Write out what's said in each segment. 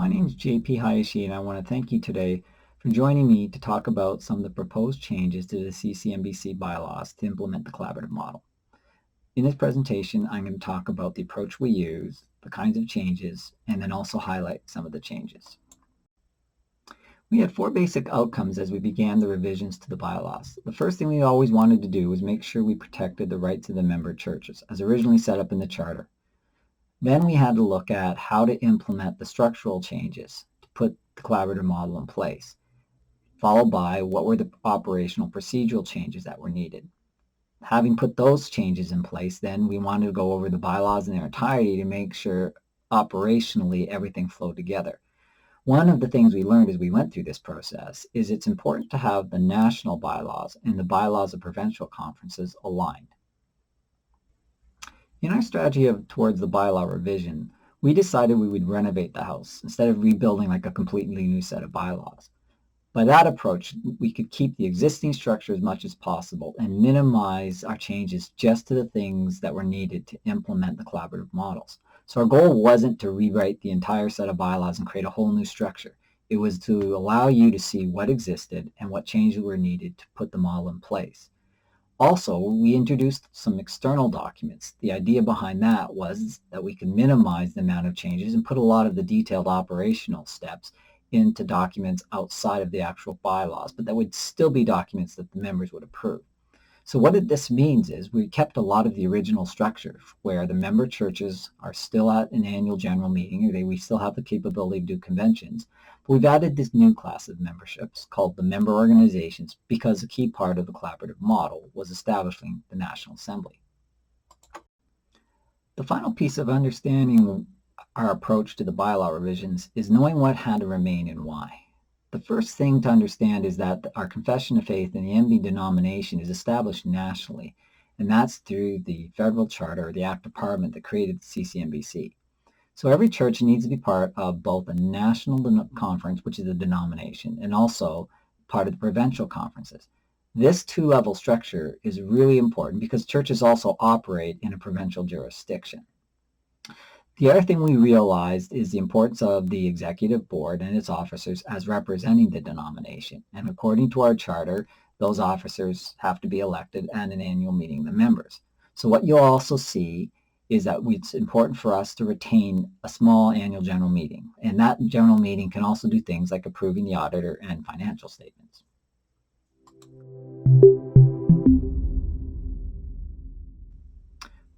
My name is JP Hayashi, and I want to thank you today for joining me to talk about some of the proposed changes to the CCMBC bylaws to implement the collaborative model. In this presentation, I'm going to talk about the approach we use, the kinds of changes, and then also highlight some of the changes. We had four basic outcomes as we began the revisions to the bylaws. The first thing we always wanted to do was make sure we protected the rights of the member churches, as originally set up in the charter. Then we had to look at how to implement the structural changes to put the collaborative model in place, followed by what were the operational procedural changes that were needed. Having put those changes in place, then we wanted to go over the bylaws in their entirety to make sure operationally everything flowed together. One of the things we learned as we went through this process is it's important to have the national bylaws and the bylaws of provincial conferences aligned. In our strategy towards the bylaw revision, we decided we would renovate the house instead of rebuilding like a completely new set of bylaws. By that approach, we could keep the existing structure as much as possible and minimize our changes just to the things that were needed to implement the collaborative models. So our goal wasn't to rewrite the entire set of bylaws and create a whole new structure. It was to allow you to see what existed and what changes were needed to put the model in place. Also, we introduced some external documents. The idea behind that was that we could minimize the amount of changes and put a lot of the detailed operational steps into documents outside of the actual bylaws, but that would still be documents that the members would approve. So what this means is we kept a lot of the original structure where the member churches are still at an annual general meeting, or we still have the capability to do conventions. But we've added this new class of memberships called the member organizations because a key part of the collaborative model was establishing the National Assembly. The final piece of understanding our approach to the bylaw revisions is knowing what had to remain and why. The first thing to understand is that our Confession of Faith and the MB denomination is established nationally, and that's through the Federal Charter, the Act of Parliament that created the CCMBC. So every church needs to be part of both a national conference, which is a denomination, and also part of the provincial conferences. This two-level structure is really important because churches also operate in a provincial jurisdiction. The other thing we realized is the importance of the executive board and its officers as representing the denomination. And according to our charter, those officers have to be elected at an annual meeting of the members. So what you'll also see is that it's important for us to retain a small annual general meeting. And that general meeting can also do things like approving the auditor and financial statements.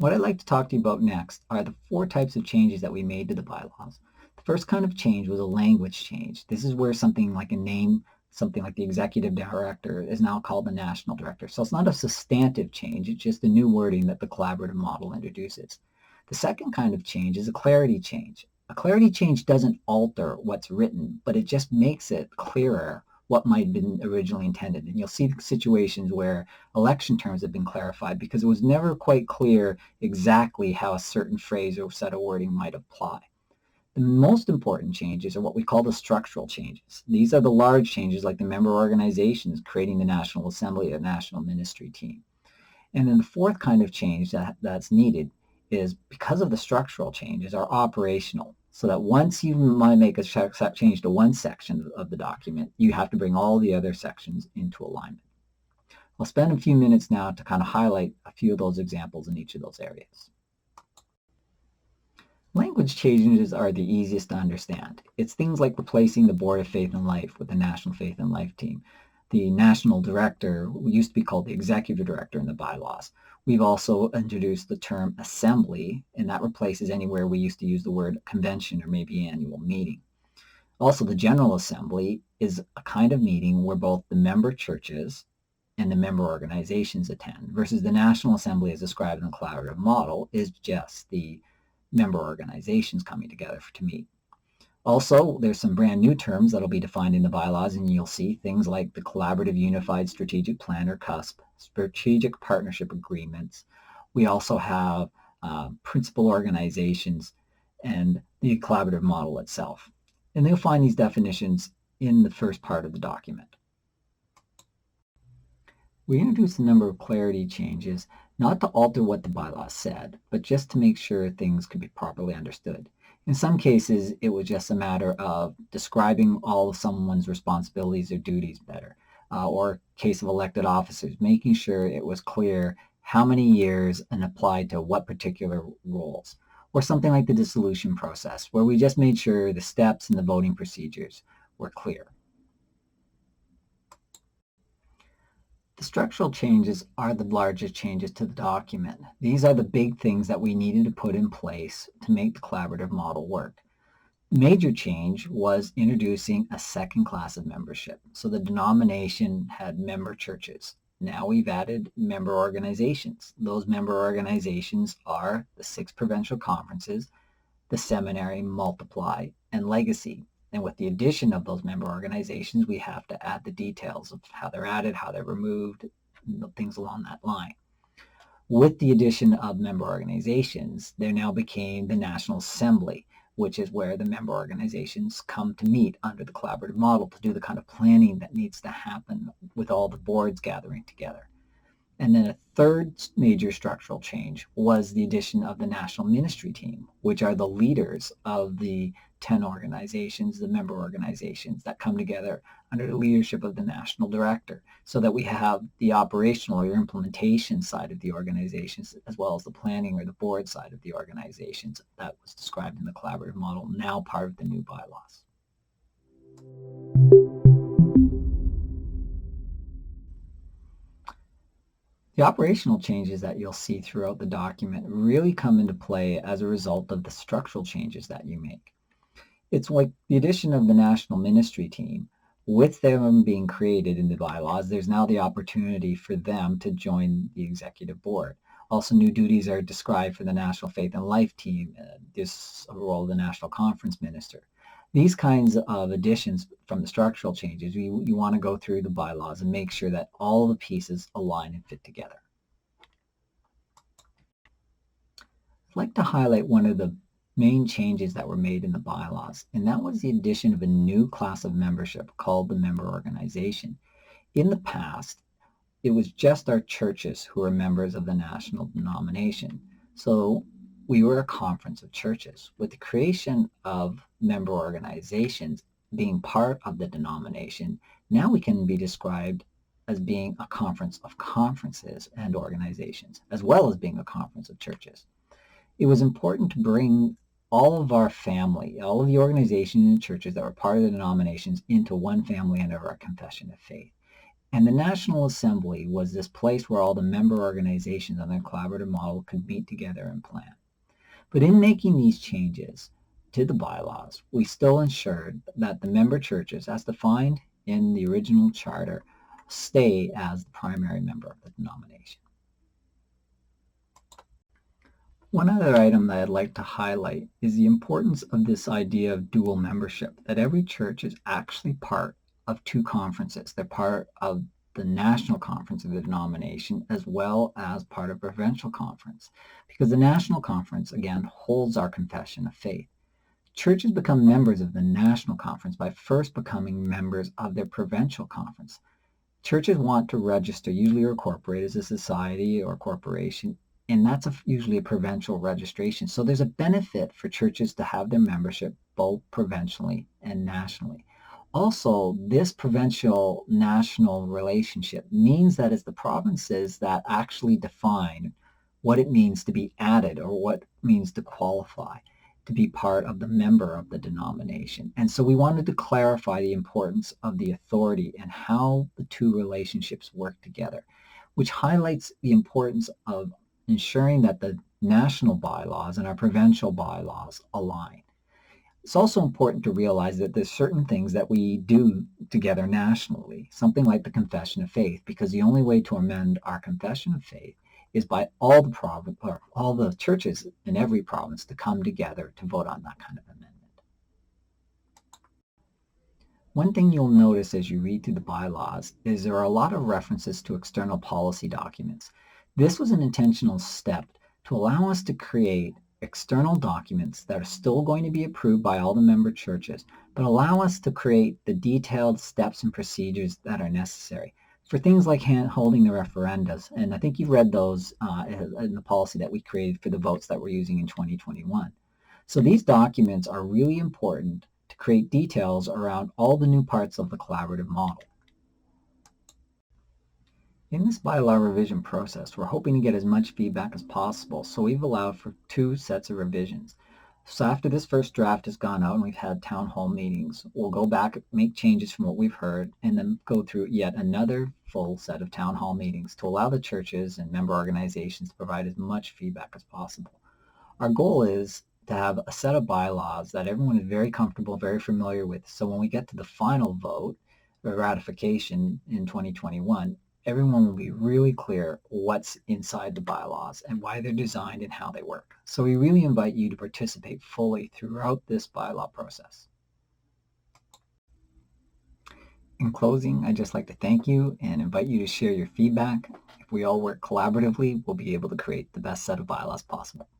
What I'd like to talk to you about next are the four types of changes that we made to the bylaws. The first kind of change was a language change. This is where something like a name, something like the executive director, is now called the national director. So it's not a substantive change, it's just a new wording that the collaborative model introduces. The second kind of change is a clarity change. A clarity change doesn't alter what's written, but it just makes it clearer what might have been originally intended. And you'll see situations where election terms have been clarified because it was never quite clear exactly how a certain phrase or set of wording might apply. The most important changes are what we call the structural changes. These are the large changes like the member organizations creating the National Assembly or National Ministry team. And then the fourth kind of change that's needed is because of the structural changes are operational. So that once you might make a change to one section of the document, you have to bring all the other sections into alignment. I'll spend a few minutes now to kind of highlight a few of those examples in each of those areas. Language changes are the easiest to understand. It's things like replacing the Board of Faith and Life with the National Faith and Life team. The national director used to be called the executive director in the bylaws. We've also introduced the term assembly, and that replaces anywhere we used to use the word convention or maybe annual meeting. Also, the General Assembly is a kind of meeting where both the member churches and the member organizations attend, versus the National Assembly as described in the collaborative model is just the member organizations coming together to meet. Also, there's some brand new terms that'll be defined in the bylaws, and you'll see things like the Collaborative Unified Strategic Plan or CUSP, Strategic Partnership Agreements. We also have principal organizations and the collaborative model itself. And you'll find these definitions in the first part of the document. We introduced a number of clarity changes, not to alter what the bylaw said, but just to make sure things could be properly understood. In some cases, it was just a matter of describing all of someone's responsibilities or duties better, or case of elected officers, making sure it was clear how many years and applied to what particular roles, or something like the dissolution process, where we just made sure the steps and the voting procedures were clear. The structural changes are the largest changes to the document. These are the big things that we needed to put in place to make the collaborative model work. Major change was introducing a second class of membership. So the denomination had member churches. Now we've added member organizations. Those member organizations are the 6 provincial conferences, the seminary, Multiply, and Legacy. And with the addition of those member organizations, we have to add the details of how they're added, how they're removed, things along that line. With the addition of member organizations, there now became the National Assembly, which is where the member organizations come to meet under the collaborative model to do the kind of planning that needs to happen with all the boards gathering together. And then a third major structural change was the addition of the national ministry team, which are the leaders of the 10 organizations, the member organizations that come together under the leadership of the national director, so that we have the operational or implementation side of the organizations, as well as the planning or the board side of the organizations that was described in the collaborative model, now part of the new bylaws. The operational changes that you'll see throughout the document really come into play as a result of the structural changes that you make. It's like the addition of the national ministry team. With them being created in the bylaws, there's now the opportunity for them to join the executive board. Also, new duties are described for the National Faith and Life team. There's a role of the National Conference Minister. These kinds of additions from the structural changes, you want to go through the bylaws and make sure that all the pieces align and fit together. I'd like to highlight one of the main changes that were made in the bylaws, and that was the addition of a new class of membership called the member organization. In the past, it was just our churches who were members of the national denomination. So we were a conference of churches. With the creation of member organizations being part of the denomination, now we can be described as being a conference of conferences and organizations, as well as being a conference of churches. It was important to bring all of our family, all of the organizations and churches that were part of the denominations into one family under our confession of faith. And the National Assembly was this place where all the member organizations on the collaborative model could meet together and plan. But in making these changes to the bylaws, we still ensured that the member churches, as defined in the original charter, stay as the primary member of the denomination. One other item that I'd like to highlight is the importance of this idea of dual membership, that every church is actually part of 2 conferences. They're part of the national conference of the denomination as well as part of a provincial conference, because the national conference, again, holds our confession of faith. Churches become members of the national conference by first becoming members of their provincial conference. Churches want to register, usually or incorporate as a society or corporation, and that's usually a provincial registration. So there's a benefit for churches to have their membership both provincially and nationally. Also, this provincial-national relationship means that it's the provinces that actually define what it means to be added or what it means to qualify to be part of the member of the denomination. And so we wanted to clarify the importance of the authority and how the 2 relationships work together, which highlights the importance of ensuring that the national bylaws and our provincial bylaws align. It's also important to realize that there's certain things that we do together nationally, something like the confession of faith, because the only way to amend our confession of faith is by all the churches in every province to come together to vote on that kind of amendment. One thing you'll notice as you read through the bylaws is there are a lot of references to external policy documents. This was an intentional step to allow us to create external documents that are still going to be approved by all the member churches, but allow us to create the detailed steps and procedures that are necessary for things like holding the referendums. And I think you've read those in the policy that we created for the votes that we're using in 2021. So these documents are really important to create details around all the new parts of the collaborative model. In this bylaw revision process, we're hoping to get as much feedback as possible, so we've allowed for 2 sets of revisions. So after this first draft has gone out and we've had town hall meetings, we'll go back, make changes from what we've heard, and then go through yet another full set of town hall meetings to allow the churches and member organizations to provide as much feedback as possible. Our goal is to have a set of bylaws that everyone is very comfortable, very familiar with, so when we get to the final vote, the ratification in 2021, everyone will be really clear what's inside the bylaws and why they're designed and how they work. So we really invite you to participate fully throughout this bylaw process. In closing, I'd just like to thank you and invite you to share your feedback. If we all work collaboratively, we'll be able to create the best set of bylaws possible.